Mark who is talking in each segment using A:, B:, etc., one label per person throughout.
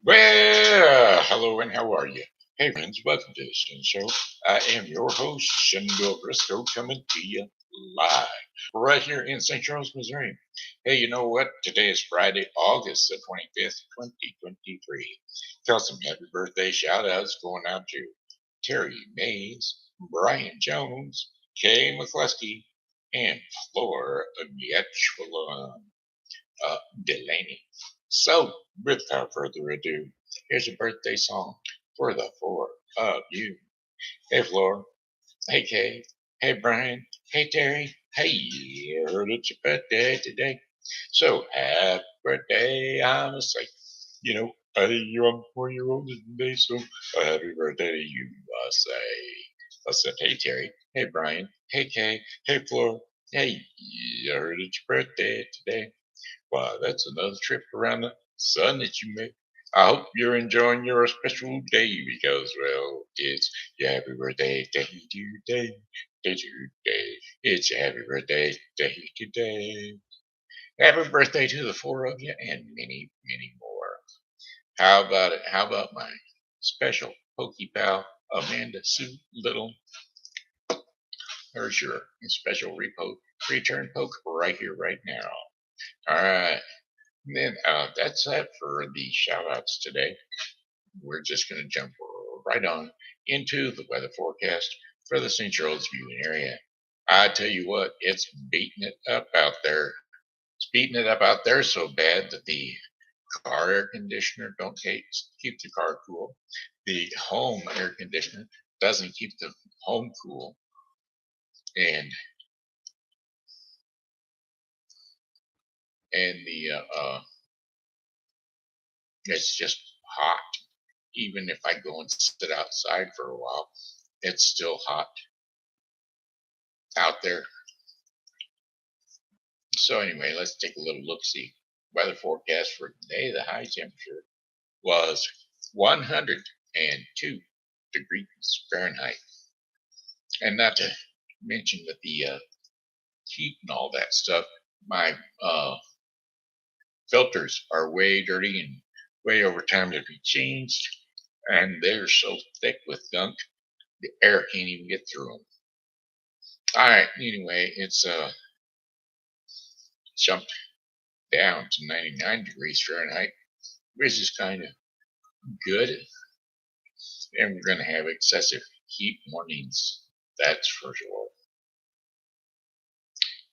A: Well, hello and how are you? Hey friends, welcome to the Shen Show. I am your host, Shen Briscoe, coming to you live right here in St. Charles, Missouri. Hey, you know what? Today is Friday, August the 25th, 2023. Tell some happy birthday shout outs going out to Terry Mays, Brian Jones, Kay McCleskey, and Flor Gatchaloian Delaney. So, without further ado, here's a birthday song for the four of you. Hey, Flor. Hey, Kay. Hey, Brian. Hey, Terry. Hey, heard it's your birthday today. So, happy birthday, I'm say. I'm 4 year old today, so happy birthday to you, I say. I said, hey, Terry. Hey, Brian. Hey, Kay. Hey, Flor. Hey, I heard it's your birthday today. Wow, that's another trip around the sun that you made. I hope you're enjoying your special day because, well, it's your happy birthday day today. Day today. It's your happy birthday day today. Happy birthday to the four of you and many, many more. How about it? How about my special pokey pal, Amandai Sue Little? There's your special return poke right here, right now. All right. Then that's that for the shout outs today. We're just going to jump right on into the weather forecast for the St. Charles viewing area. I tell you what, it's beating it up out there. It's beating it up out there so bad that the car air conditioner don't keep the car cool. The home air conditioner doesn't keep the home cool, and the it's just hot. Even if I go and sit outside for a while, it's still hot out there. So anyway, let's take a little look see. Weather forecast for today, the high temperature was 102 degrees Fahrenheit. And not to mention that the heat and all that stuff, my filters are way dirty and way over time to be changed. And they're so thick with gunk, the air can't even get through them. All right, anyway, it's jumped down to 99 degrees Fahrenheit, which is kind of good. And we're going to have excessive heat warnings, that's for sure.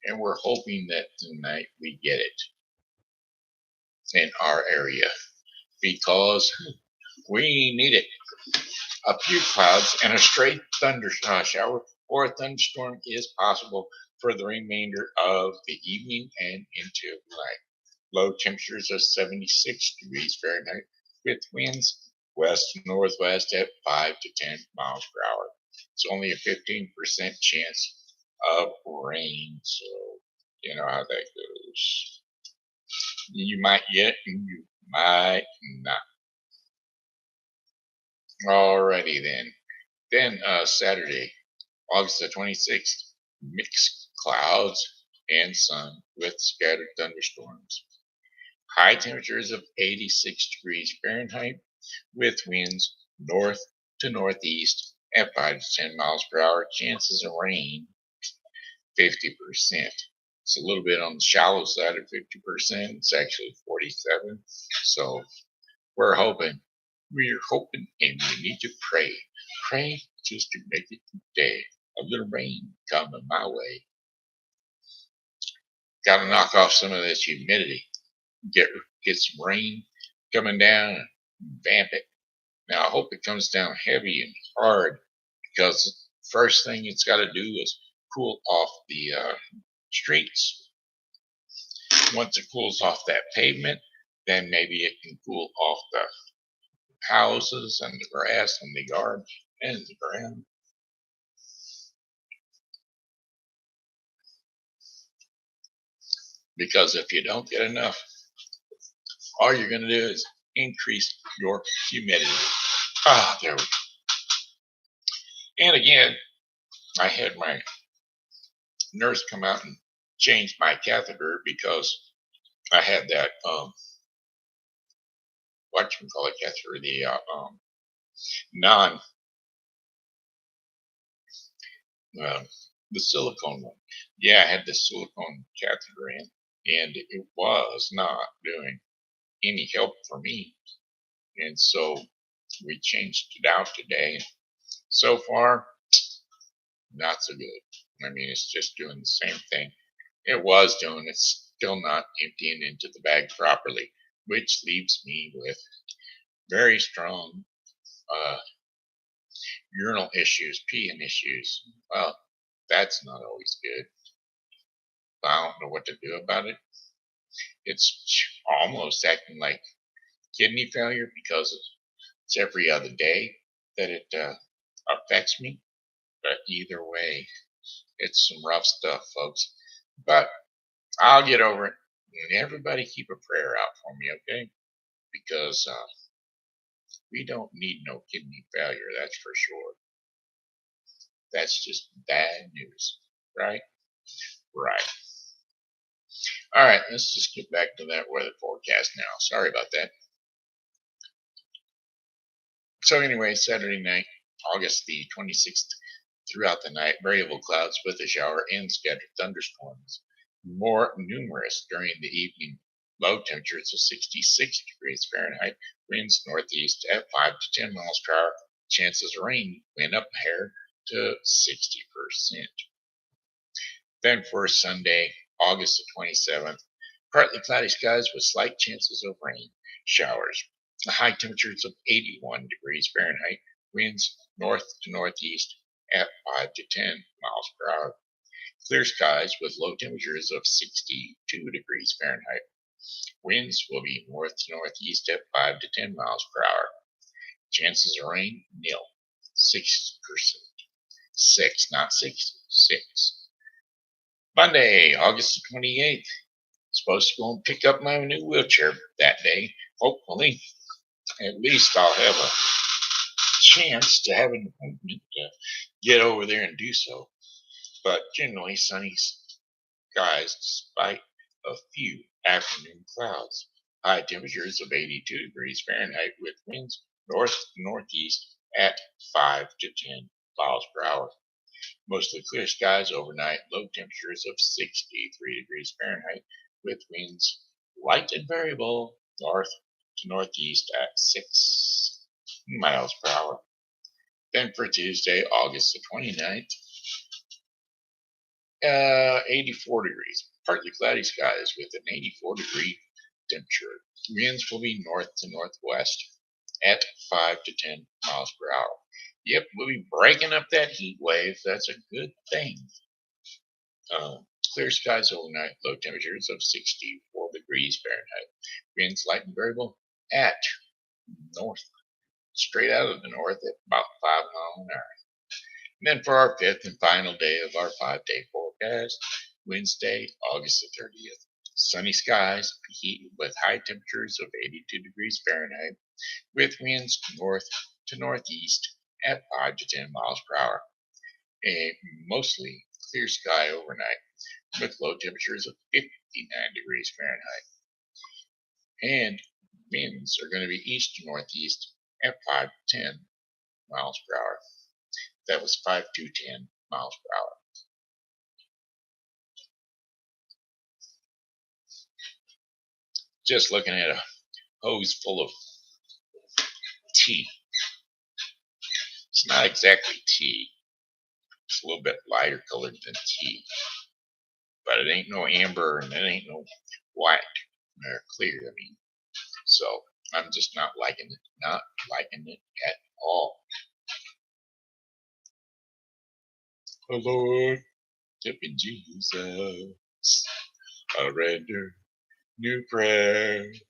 A: And we're hoping that tonight we get it in our area because we need it. A few clouds and a straight thunder shower or a thunderstorm is possible for the remainder of the evening and into night. Low temperatures of 76 degrees Fahrenheit with winds west northwest at 5 to 10 miles per hour. It's only a 15% chance of rain, so you know how that goes. You might get it and you might not. Alrighty then. Then Saturday, August the 26th, mixed clouds and sun with scattered thunderstorms. High temperatures of 86 degrees Fahrenheit with winds north to northeast at 5 to 10 miles per hour. Chances of rain 50%. It's a little bit on the shallow side of 50%. It's actually 47. So we're hoping, and we need to pray. Pray just to make it today. A little rain coming my way. Got to knock off some of this humidity. Get some rain coming down and vamp it. Now I hope it comes down heavy and hard because first thing it's got to do is cool off the streets. Once it cools off that pavement, then maybe it can cool off the houses and the grass and the yard and the ground. Because if you don't get enough, all you're going to do is increase your humidity. There we go. And again, I had my nurse come out and change my catheter because I had that whatchamacallit catheter, the non the silicone one. Yeah, I had the silicone catheter in, and it was not doing any help for me. And so we changed it out today. So far, not so good. I mean, it's just doing the same thing it was doing. It's still not emptying into the bag properly, which leaves me with very strong uh, urinal issues, peeing issues. Well, that's not always good. I don't know what to do about it. It's almost acting like kidney failure because it's every other day that it affects me. But either way, it's some rough stuff, folks. But I'll get over it. And everybody keep a prayer out for me, okay? Because we don't need no kidney failure, that's for sure. That's just bad news, right? Right. All right, let's just get back to that weather forecast now. Sorry about that. So anyway, Saturday night, August the 26th, throughout the night, variable clouds with a shower and scattered thunderstorms. More numerous during the evening. Low temperatures of 66 degrees Fahrenheit. Winds northeast at 5 to 10 miles per hour. Chances of rain went up higher to 60%. Then for Sunday, August the 27th, partly cloudy skies with slight chances of rain showers. High temperatures of 81 degrees Fahrenheit. Winds north to northeast at 5 to 10 miles per hour. Clear skies with low temperatures of 62 degrees Fahrenheit. Winds will be north to northeast at 5 to 10 miles per hour. Chances of rain, nil. 6%. 6, not 60. 6. Monday, August the 28th. Supposed to go and pick up my new wheelchair that day. Hopefully, at least I'll have a chance to have an appointment to get over there and do so. But generally sunny skies despite a few afternoon clouds. High temperatures of 82 degrees Fahrenheit with winds north to northeast at 5 to 10 miles per hour. Mostly clear skies overnight, low temperatures of 63 degrees Fahrenheit with winds light and variable north to northeast at 6 miles per hour. Then for Tuesday, August the 29th, 84 degrees, partly cloudy skies with an 84-degree temperature. Winds will be north to northwest at 5 to 10 miles per hour. Yep, we'll be breaking up that heat wave. That's a good thing. Clear skies overnight, low temperatures of 64 degrees Fahrenheit. Winds light and variable at north, straight out of the north at about 5 miles an hour. And then for our fifth and final day of our 5-day forecast, Wednesday, August the 30th. Sunny skies, heat with high temperatures of 82 degrees Fahrenheit, with winds north to northeast at 5 to 10 miles per hour. A mostly clear sky overnight, with low temperatures of 59 degrees Fahrenheit. And winds are going to be east to northeast at 5 to 10 miles per hour. That was 5 to 10 miles per hour. Just looking at a hose full of tea. It's not exactly tea. It's a little bit lighter colored than tea. But it ain't no amber and it ain't no white or clear, I mean. So I'm just not liking it. Not liking it at all. Oh Lord, help me Jesus. I render new prayers.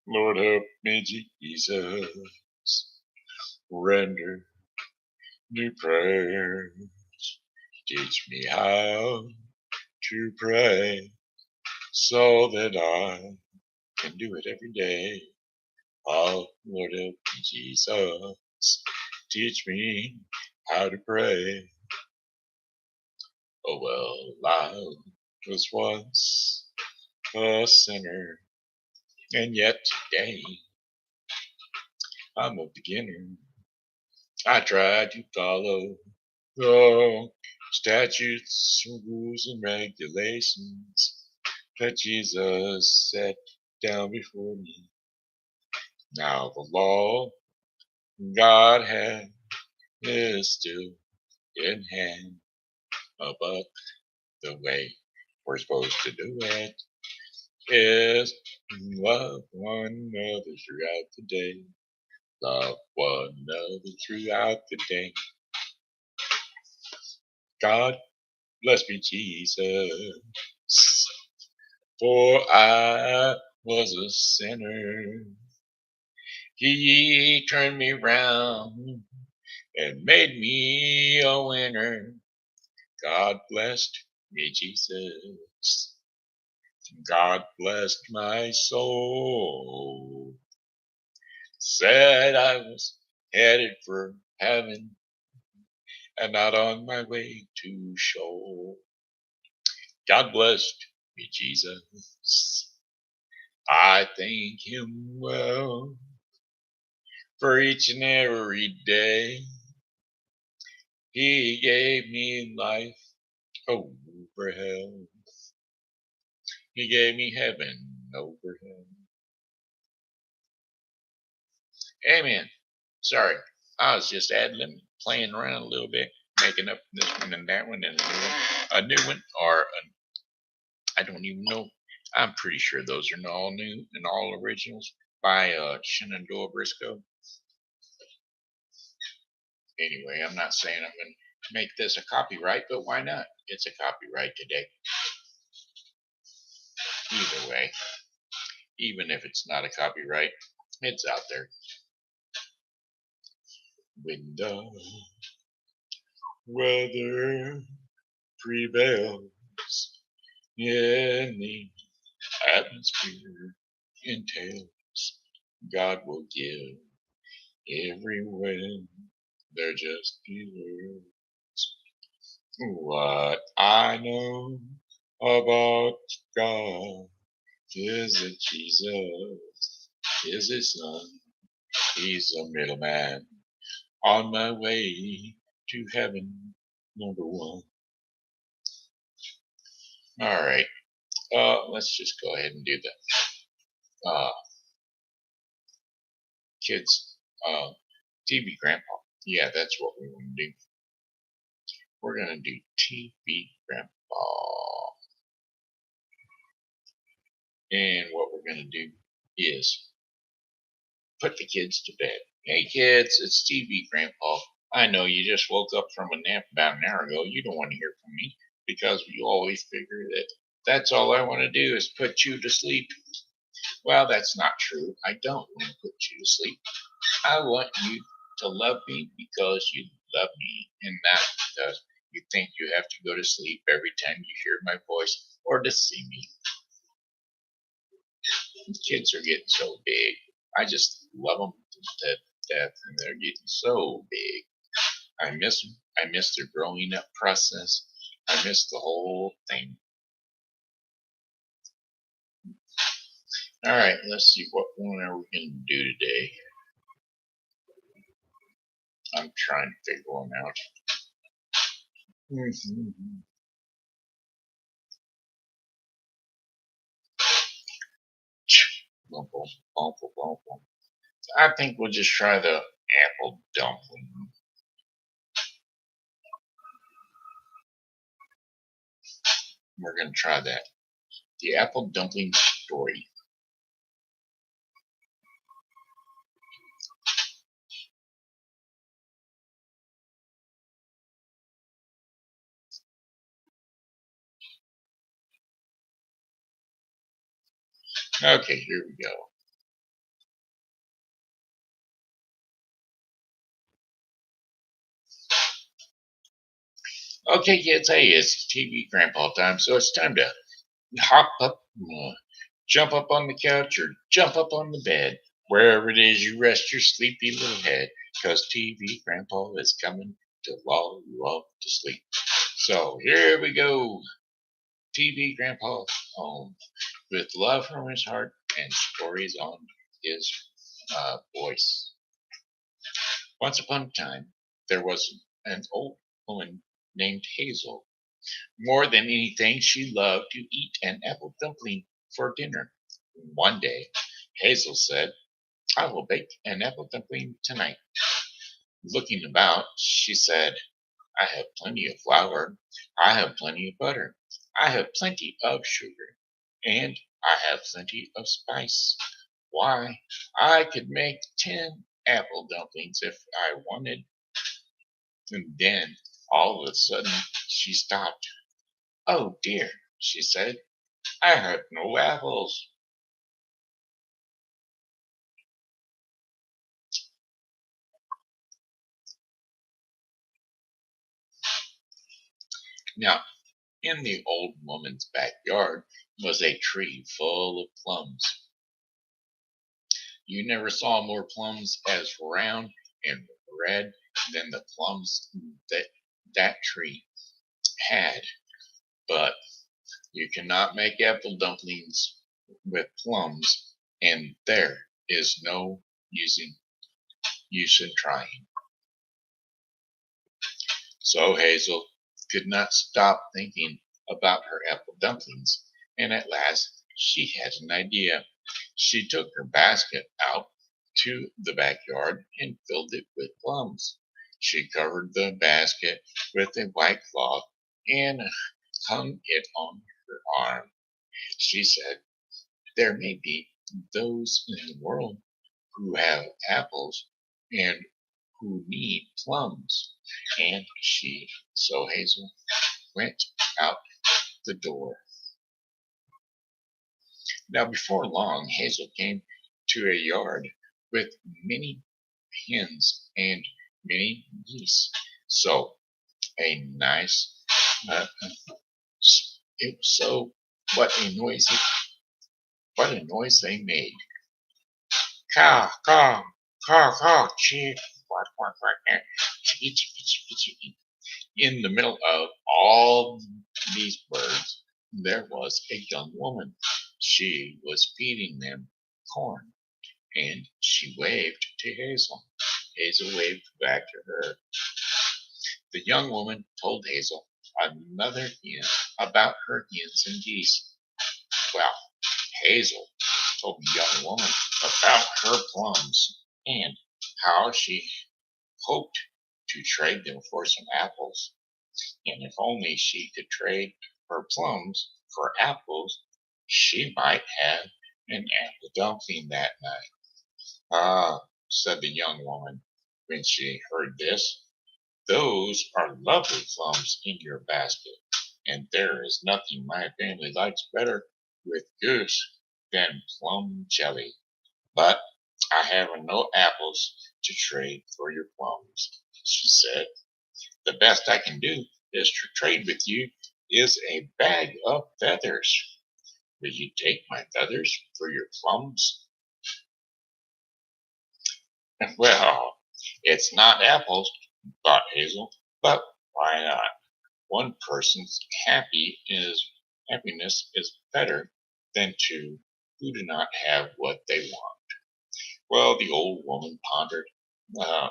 A: Lord help me Jesus. Render new prayers. Teach me how to pray so that I can do it every day. Oh, Lord help me, Jesus. Teach me how to pray. Oh, well, I was once a sinner, and yet today I'm a beginner. I try to follow the statutes, rules, and regulations that Jesus set down before me. Now the law God had is still in hand, but the way we're supposed to do it is love one another throughout the day. Love one another throughout the day. God bless me, Jesus, for I was a sinner. He turned me round and made me a winner. God blessed me, Jesus. God blessed my soul. Said I was headed for heaven and not on my way to show. God blessed me, Jesus. I thank him well for each and every day. He gave me life over hell. He gave me heaven over hell. Amen. Sorry, I was just ad-libbing, playing around a little bit, making up this one and that one and a new one, or I don't even know. I'm pretty sure those are all new and all originals by Shen Briscoe. Anyway, I'm not saying I'm going to make this a copyright, but why not? It's a copyright today. Either way, even if it's not a copyright, it's out there. When the weather prevails in the atmosphere entails, God will give everywhere there just deserves. What I know about God is that Jesus is his son. He's a middleman on my way to heaven, number one. All right. Let's just go ahead and do that. Kids, TV Grandpa. Yeah, that's what we want to do. We're going to do TV Grandpa. And what we're going to do is put the kids to bed. Hey, kids, it's TV Grandpa. I know you just woke up from a nap about an hour ago. You don't want to hear from me because you always figure that that's all I want to do is put you to sleep. Well, that's not true. I don't want to put you to sleep. I want you to love me because you love me, and not because you think you have to go to sleep every time you hear my voice or to see me. Kids are getting so big. I just love them to death, and they're getting so big. I miss them. I miss their growing up process. I miss the whole thing. All right, let's see what one are we going to do today. I'm trying to figure one out. I think we'll just try the apple dumpling. We're going to try that. The apple dumpling story. Okay, here we go. Okay, kids, hey, it's TV Grandpa time, so it's time to hop up, jump up on the couch, or jump up on the bed, wherever it is you rest your sleepy little head, because TV Grandpa is coming to lull you off to sleep. So here we go. TV Grandpa home with love from his heart and stories on his voice. Once upon a time, there was an old woman named Hazel. More than anything, she loved to eat an apple dumpling for dinner. One day, Hazel said, I will bake an apple dumpling tonight. Looking about, she said, I have plenty of flour, I have plenty of butter, I have plenty of sugar, and I have plenty of spice. Why, I could make 10 apple dumplings if I wanted. And then, all of a sudden, she stopped. Oh dear, she said, I have no apples. Now, in the old woman's backyard was a tree full of plums. You never saw more plums as round and red than the plums that tree had. But you cannot make apple dumplings with plums, and there is no use in trying. So Hazel could not stop thinking about her apple dumplings, and at last she had an idea. She took her basket out to the backyard and filled it with plums. She covered the basket with a white cloth and hung it on her arm. She said, there may be those in the world who have apples and who need plums. And so Hazel went out the door. Now, before long, Hazel came to a yard with many hens and many geese. So a nice, it was so what a noise! What a noise they made! Caw, caw, caw, caw, chee, quack, quack, quack, chee, chee, chee, chee. In the middle of all these birds, there was a young woman. She was feeding them corn, and she waved to Hazel. Hazel waved back to her. The young woman told Hazel another hint about her hens and geese. Well, Hazel told the young woman about her plums and how she hoped to trade them for some apples. And if only she could trade her plums for apples, she might have an apple dumpling that night. Ah, said the young woman when she heard this, those are lovely plums in your basket, and there is nothing my family likes better with goose than plum jelly. But I have no apples to trade for your plums, she said. The best I can do is to trade with you is a bag of feathers. Will you take my feathers for your plums? Well, it's not apples, thought Hazel, but why not? One person's happiness is better than two who do not have what they want. Well, the old woman pondered, uh,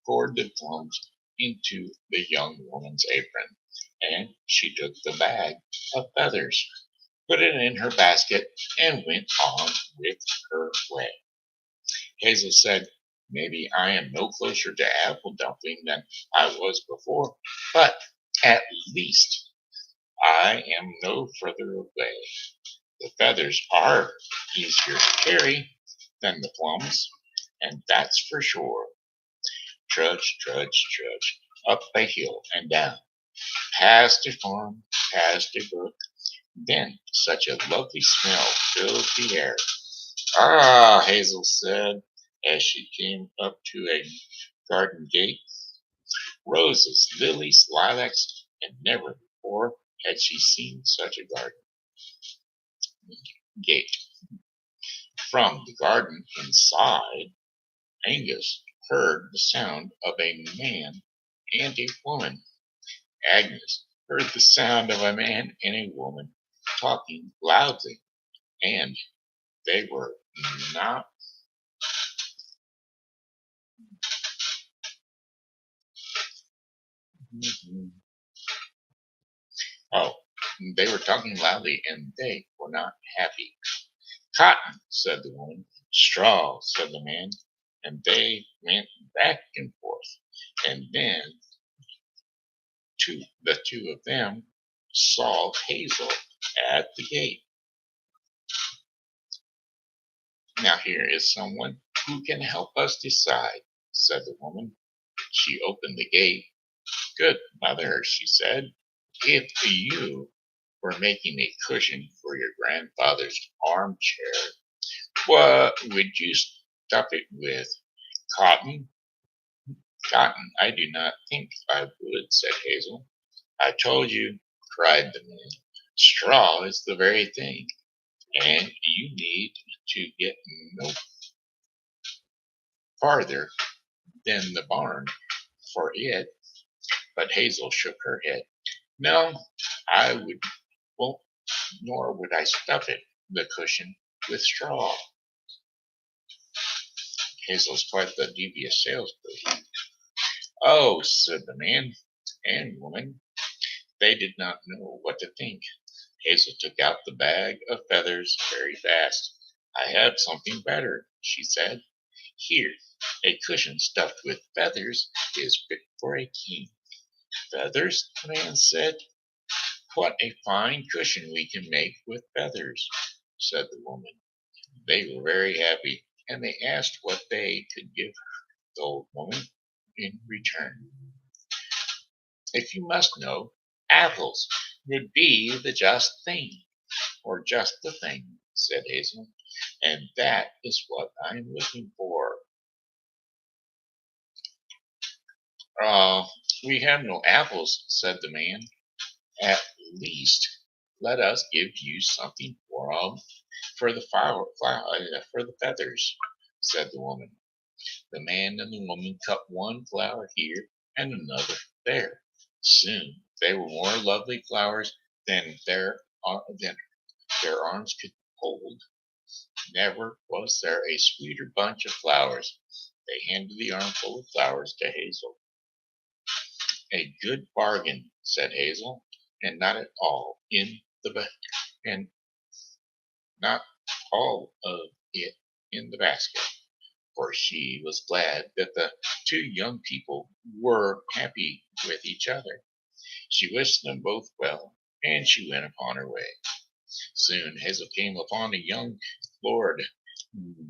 A: poured the plums into the young woman's apron, and she took the bag of feathers, put it in her basket, and went on with her way. Hazel said, maybe I am no closer to apple dumpling than I was before, but at least I am no further away. The feathers are easier to carry than the plums, and that's for sure. Trudge, trudge, trudge, up a hill and down, past a farm, past a brook. Then such a lovely smell filled the air. Ah, Hazel said as she came up to a garden gate. Roses, lilies, lilacs, and never before had she seen such a garden gate. From the garden inside, Angus heard the sound of a man and a woman. Agnes heard the sound of a man and a woman talking loudly, and they were not Oh, they were talking loudly and they were not happy. Cotton, said the woman. Straw, said the man. And they went back and forth. And then the two of them saw Hazel at the gate. Now here is someone who can help us decide, said the woman. She opened the gate. Good mother, she said, if you were making a cushion for your grandfather's armchair, what would you stuff it with? Cotton? Cotton, I do not think I would, said Hazel. I told you, cried the man. Straw is the very thing, and you need to get no farther than the barn for it. But Hazel shook her head. No, I would won't, nor would I stuff it, the cushion, with straw. Hazel's quite the devious salesperson. Oh, said the man and woman. They did not know what to think. Hazel took out the bag of feathers very fast. I have something better, she said. Here, a cushion stuffed with feathers is fit for a king. Feathers? The man said. What a fine cushion we can make with feathers, said the woman. They were very happy, and they asked what they could give the old woman in return. If you must know, apples would be the just thing, or just the thing, said Hazel, and that is what I'm looking for. We have no apples, said the man. At least let us give you something for the for the feathers, said the woman. The man and the woman cut one flower here and another there. Soon they were more lovely flowers than their arms could hold. Never was there a sweeter bunch of flowers. They handed the armful of flowers to Hazel. A good bargain, said Hazel, and not at all in the and not all of it in the basket, for she was glad that the two young people were happy with each other. She wished them both well, and she went upon her way. Soon Hazel came upon a young lord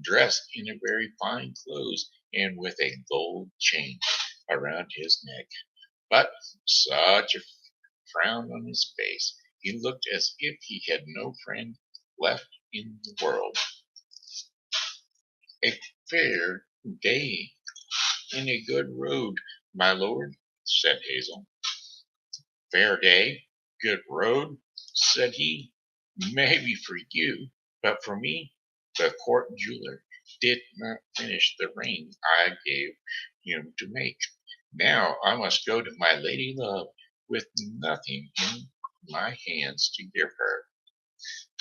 A: dressed in a very fine clothes and with a gold chain around his neck, but such a frown on his face. He looked as if he had no friend left in the world. A fair day in a good road, my lord, said Hazel. Fair day, good road, said he. Maybe for you, but for me, the court jeweler did not finish the ring I gave him to make. Now I must go to my lady love with nothing in my hands to give her.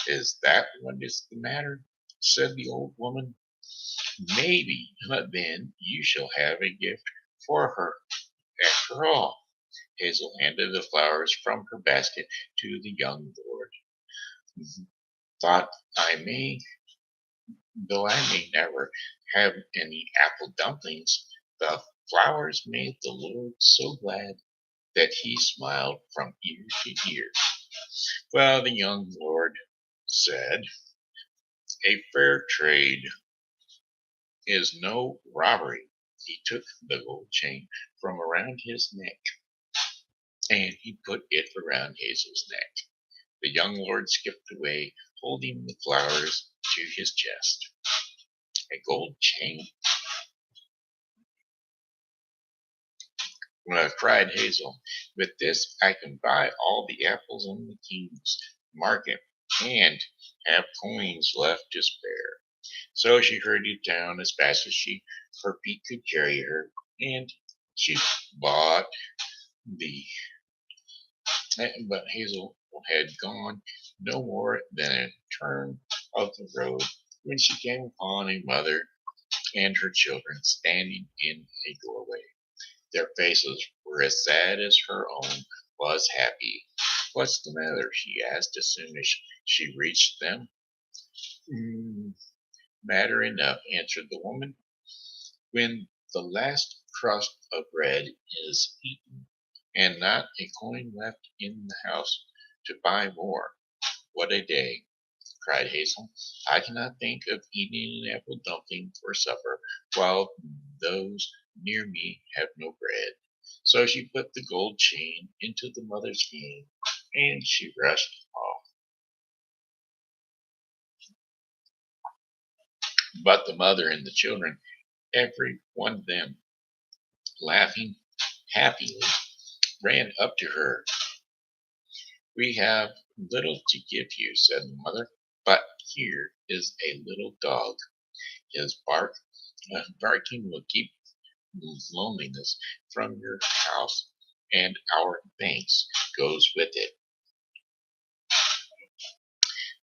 A: Is that what is the matter? Said the old woman. Maybe, but then you shall have a gift for her after all. Hazel handed the flowers from her basket to the young lord. Thought I may, though I may never have any apple dumplings, the flowers made the lord so glad that he smiled from ear to ear. Well, the young lord said, a fair trade is no robbery. He took the gold chain from around his neck and he put it around Hazel's neck. The young lord skipped away, holding the flowers to his chest. A gold chain? Cried Hazel. With this I can buy all the apples in the king's market and have coins left to spare. So she hurried down as fast as her feet could carry her, and she bought the. But Hazel had gone no more than a turn of the road when she came upon a mother and her children standing in a doorway. Their faces were were as sad as her own was happy. What's the matter? She asked as soon as she reached them. "Mm, matter enough," answered the woman. "When the last crust of bread is eaten, and not a coin left in the house to buy more. What a day!" cried Hazel. "I cannot think of eating an apple dumpling for supper while those near me have no bread." So she put the gold chain into the mother's hand, and she rushed off. But the mother and the children, every one of them, laughing happily, ran up to her. "We have little to give you," said the mother, "but here is a little dog. His barking will keep loneliness from your house, and our thanks goes with it."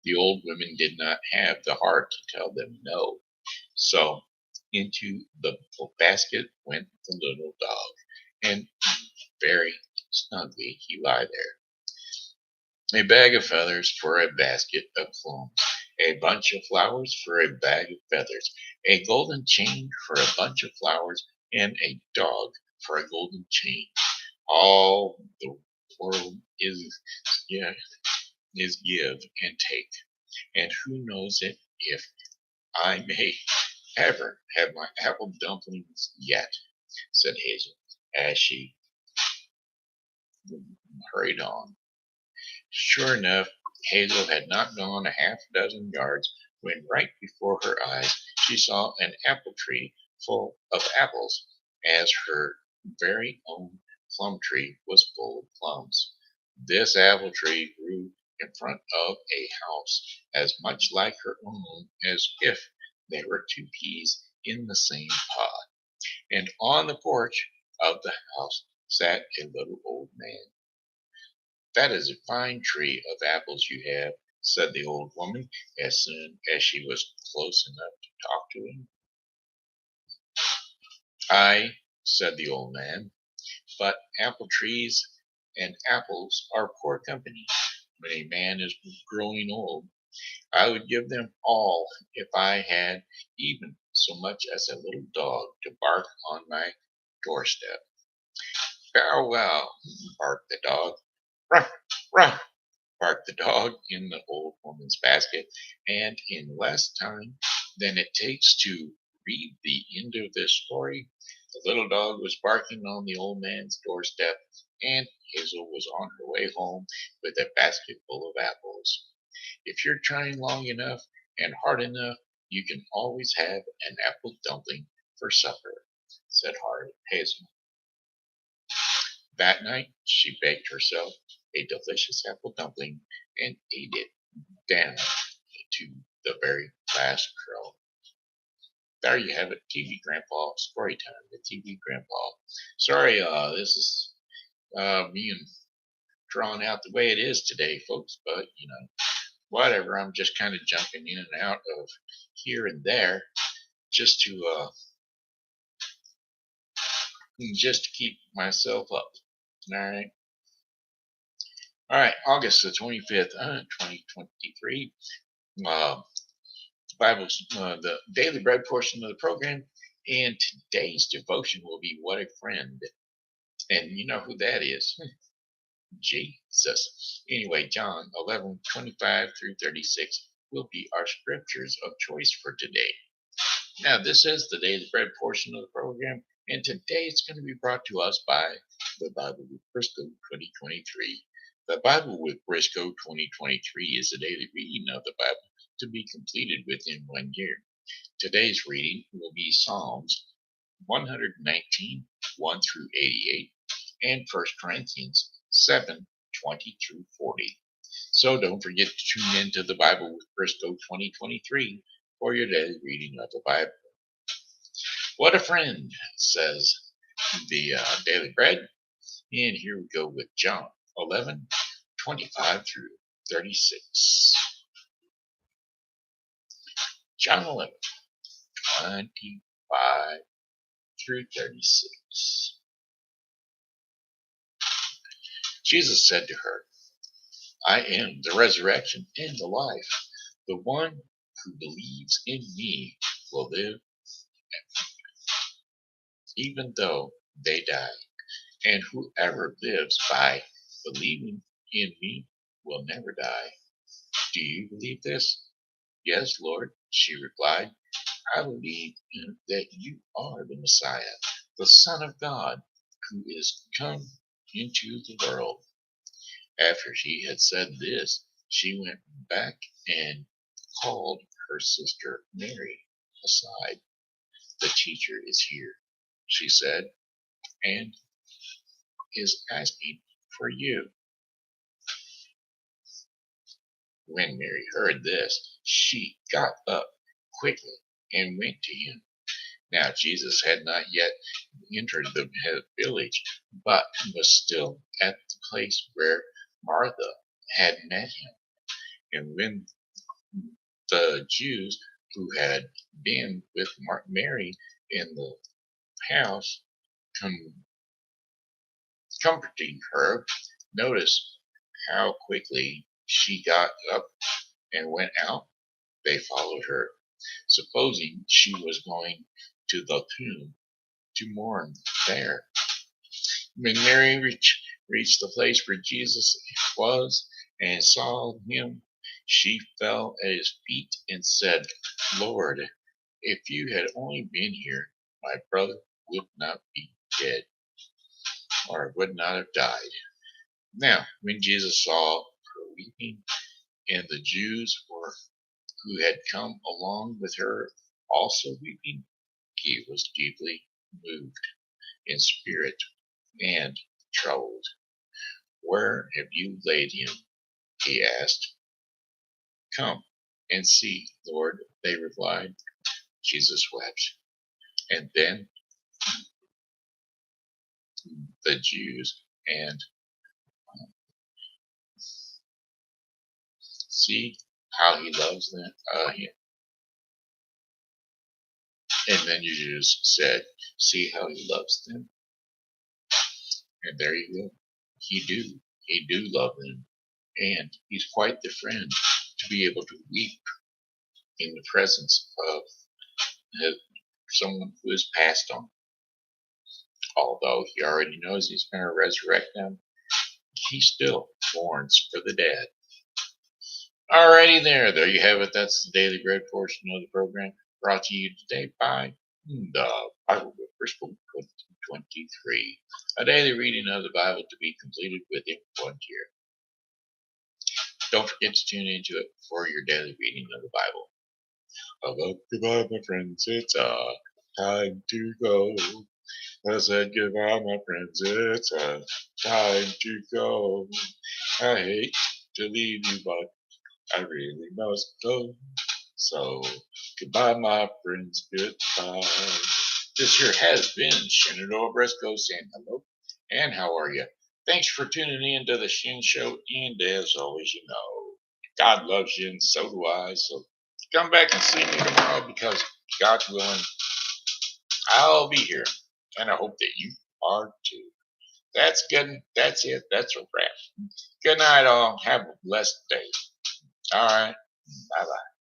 A: The old women did not have the heart to tell them no, so into the basket went the little dog, and very snugly he lay there. A bag of feathers for a basket of plums, a bunch of flowers for a bag of feathers, a golden chain for a bunch of flowers, and a dog for a golden chain. All the world yeah, is give and take, and who knows it if I may ever have my apple dumplings yet, said Hazel as she hurried on. Sure enough, Hazel had not gone a half dozen yards when right before her eyes she saw an apple tree full of apples, as her very own plum tree was full of plums. This apple tree grew in front of a house as much like her own as if they were two peas in the same pod, and on the porch of the house sat a little old man. "That is a fine tree of apples you have," said the old woman as soon as she was close enough to talk to him. "Aye," said the old man, "but apple trees and apples are poor company when a man is growing old. I would give them all if I had even so much as a little dog to bark on my doorstep." "Farewell," barked the dog. "Ruff, ruff," barked the dog in the old woman's basket, and in less time than it takes to read the end of this story, the little dog was barking on the old man's doorstep, and Hazel was on her way home with a basket full of apples. If you're trying long enough and hard enough, you can always have an apple dumpling for supper, said Hazel. That night she baked herself a delicious apple dumpling and ate it down to the very last crumb. There you have it, TV Grandpa story time with TV Grandpa. Sorry, this is being drawn out the way it is today, folks, but whatever. I'm just kind of jumping in and out of here and there just to keep myself up. All right. All right, August the 25th, 2023. Uh, Bible's the daily bread portion of the program, and today's devotion will be "What a Friend," and you know who that is? Jesus. Anyway, John 11:25 through 36 will be our scriptures of choice for today. Now, this is the daily bread portion of the program, and today it's going to be brought to us by the Bible with Briscoe 2023. The Bible with Briscoe 2023 is a daily reading of the Bible to be completed within 1 year. Today's reading will be Psalms 119, 1 through 88, and 1 Corinthians 7, 20 through 40. So don't forget to tune in to the Bible with Briscoe 2023 for your daily reading of the Bible. What a friend, says the Daily Bread. And here we go with John 11:25 through 36. John 11:25 through 36. Jesus said to her, I am the resurrection and the life. The one who believes in me will live even though they die. And whoever lives by believing in me will never die. Do you believe this? Yes, Lord, she replied. I believe that you are the Messiah, the Son of God, who is come into the world. After she had said this, she went back and called her sister Mary aside. The teacher is here, she said, and is asking for you. When Mary heard this, she got up quickly and went to him. Now Jesus had not yet entered the village, but was still at the place where Martha had met him. And when the Jews who had been with Mary in the house, comforting her, noticed how quickly she got up and went out. They followed her, supposing she was going to the tomb to mourn there. When Mary reached the place where Jesus was and saw him, she fell at his feet and said, Lord, if you had only been here, my brother would not be dead, or would not have died. Now, when Jesus saw her weeping, and the Jews who had come along with her also weeping, he was deeply moved in spirit and troubled. Where have you laid him? He asked. Come and see, Lord, they replied. Jesus wept. And then the Jews and see how he loves them. And then Jesus said, see how he loves them. And there you go. He do love them. And he's quite the friend to be able to weep in the presence of someone who has passed on. Although he already knows he's going to resurrect them, he still mourns for the dead. Alrighty there you have it. That's the Daily Bread portion of the program, brought to you today by the Bible Book for School 2023. A daily reading of the Bible to be completed within 1 year. Don't forget to tune into it for your daily reading of the Bible. Goodbye, my friends. It's time to go. I said goodbye, my friends. It's time to go. I hate to leave you, but I really must go. So, goodbye, my friends. Goodbye. This here has been Shenandoah Briscoe saying hello and how are you? Thanks for tuning in to the Shen Show. And as always, you know, God loves you and so do I. So, come back and see me tomorrow because God willing, I'll be here. And I hope that you are too. That's good. That's it. That's a wrap. Good night, all. Have a blessed day. All right. Bye bye.